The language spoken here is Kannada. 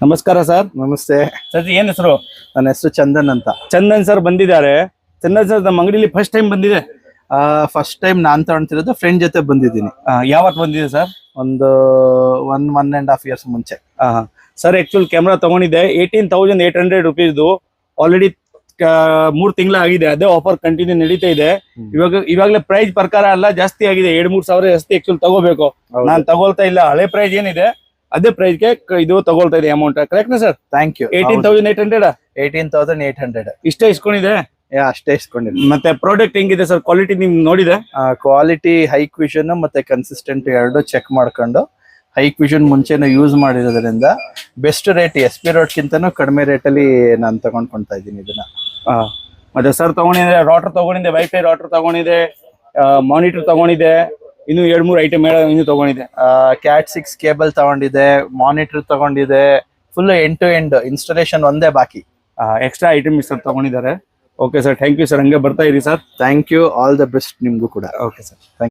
ನಮಸ್ಕಾರ ಸರ್. ನಮಸ್ತೆ. ಸರ್ ಏನ್ ಹೆಸರು? ನನ್ನ ಹೆಸರು ಚಂದನ್ ಅಂತ. ಚಂದನ್ ಸರ್ ಬಂದಿದ್ದಾರೆ. ಚಂದನ್ ಸರ್ ನಮ್ಮ ಅಂಗಡಿಲಿ ಫಸ್ಟ್ ಟೈಮ್ ಬಂದಿದೆ. ಫಸ್ಟ್ ಟೈಮ್ ನಾನ್ ತಗೊಂತಿರೋದು, ಫ್ರೆಂಡ್ ಜೊತೆ ಬಂದಿದ್ದೀನಿ. ಯಾವತ್ತು ಬಂದಿದೆ ಸರ್? ಒಂದು 1.5 years ಮುಂಚೆ. ಸರ್ ಆಕ್ಚುಲ್ ಕ್ಯಾಮ್ರಾ ತಗೊಂಡಿದ್ದೆ 18,800 ರುಪೀಸ್ದು. ಆಲ್ರೆಡಿ 3 ತಿಂಗಳ ಆಗಿದೆ. ಅದೇ ಆಫರ್ ಕಂಟಿನ್ಯೂ ನಡೀತಾ ಇದೆ. ಇವಾಗಲೇ ಪ್ರೈಸ್ ಪ್ರಕಾರ ಅಲ್ಲ, ಜಾಸ್ತಿ ಆಗಿದೆ. 2-3 ಸಾವಿರ ಜಾಸ್ತಿ ಆಕ್ಚುಲ್ ತಗೋಬೇಕು. ನಾನು ತಗೊಳ್ತಾ ಇಲ್ಲ. ಹಳೆ ಪ್ರೈಸ್ ಏನಿದೆ ಅದೇ ಪ್ರೈಸ್ಗೆ ಇದು ತಗೊಳ್ತಾ ಇದೆ amount. Correct sir? Thank you. 18,800 18,800 ಇಷ್ಟೇ ಇಸ್ಕೊಂಡಿದೆ. ಅಷ್ಟೇ ಇಸ್ಕೊಂಡಿದ್ದೀನಿ. ಮತ್ತೆ ಪ್ರಾಡಕ್ಟ್ ಹೆಂಗಿದೆ ಸರ್? ಕ್ವಾಲಿಟಿ ನಿಮ್ ನೋಡಿದೆ? ಕ್ವಾಲಿಟಿ, ಹೈಕ್ವಿಷನ್ ಮತ್ತೆ ಕನ್ಸಿಸ್ಟೆಂಟ್ ಎರಡು ಚೆಕ್ ಮಾಡ್ಕೊಂಡು, ಹೈಕ್ವಿಷನ್ ಮುಂಚೆನೂ ಯೂಸ್ ಮಾಡಿರೋದ್ರಿಂದ ಬೆಸ್ಟ್ ರೇಟ್, SP ರೋಡ್ಗಿಂತನೂ ಕಡಿಮೆ ರೇಟಲ್ಲಿ ನಾನು ತಗೊಂಡ್ಕೊಳ್ತಾ ಇದ್ದೀನಿ ಇದನ್ನ. ಮತ್ತೆ ಸರ್ ತಗೊಂಡಿದೆ ರಾಟರ್ ತಗೊಂಡಿದೆ, ವೈಫೈ ರಾಟರ್ ತಗೊಂಡಿದೆ, ಮಾನಿಟರ್ ತಗೊಂಡಿದೆ, ಇನ್ನು 2-3 ಐಟಮ್ ಇನ್ನು ತಗೊಂಡಿದೆ. Cat 6 ಕೇಬಲ್ ತಗೊಂಡಿದೆ, ಮಾನಿಟರ್ ತಗೊಂಡಿದೆ. Full end to end installation ಒಂದೇ ಬಾಕಿ. ಎಕ್ಸ್ಟ್ರಾ ಐಟಮ್ ಸರ್ ತಗೊಂಡಿದ್ದಾರೆ. Okay sir, thank you sir. ಹಂಗೆ ಬರ್ತಾ ಇರಿ sir. Thank you. All the best ನಿಮ್ಗೂ ಕೂಡ. Okay sir.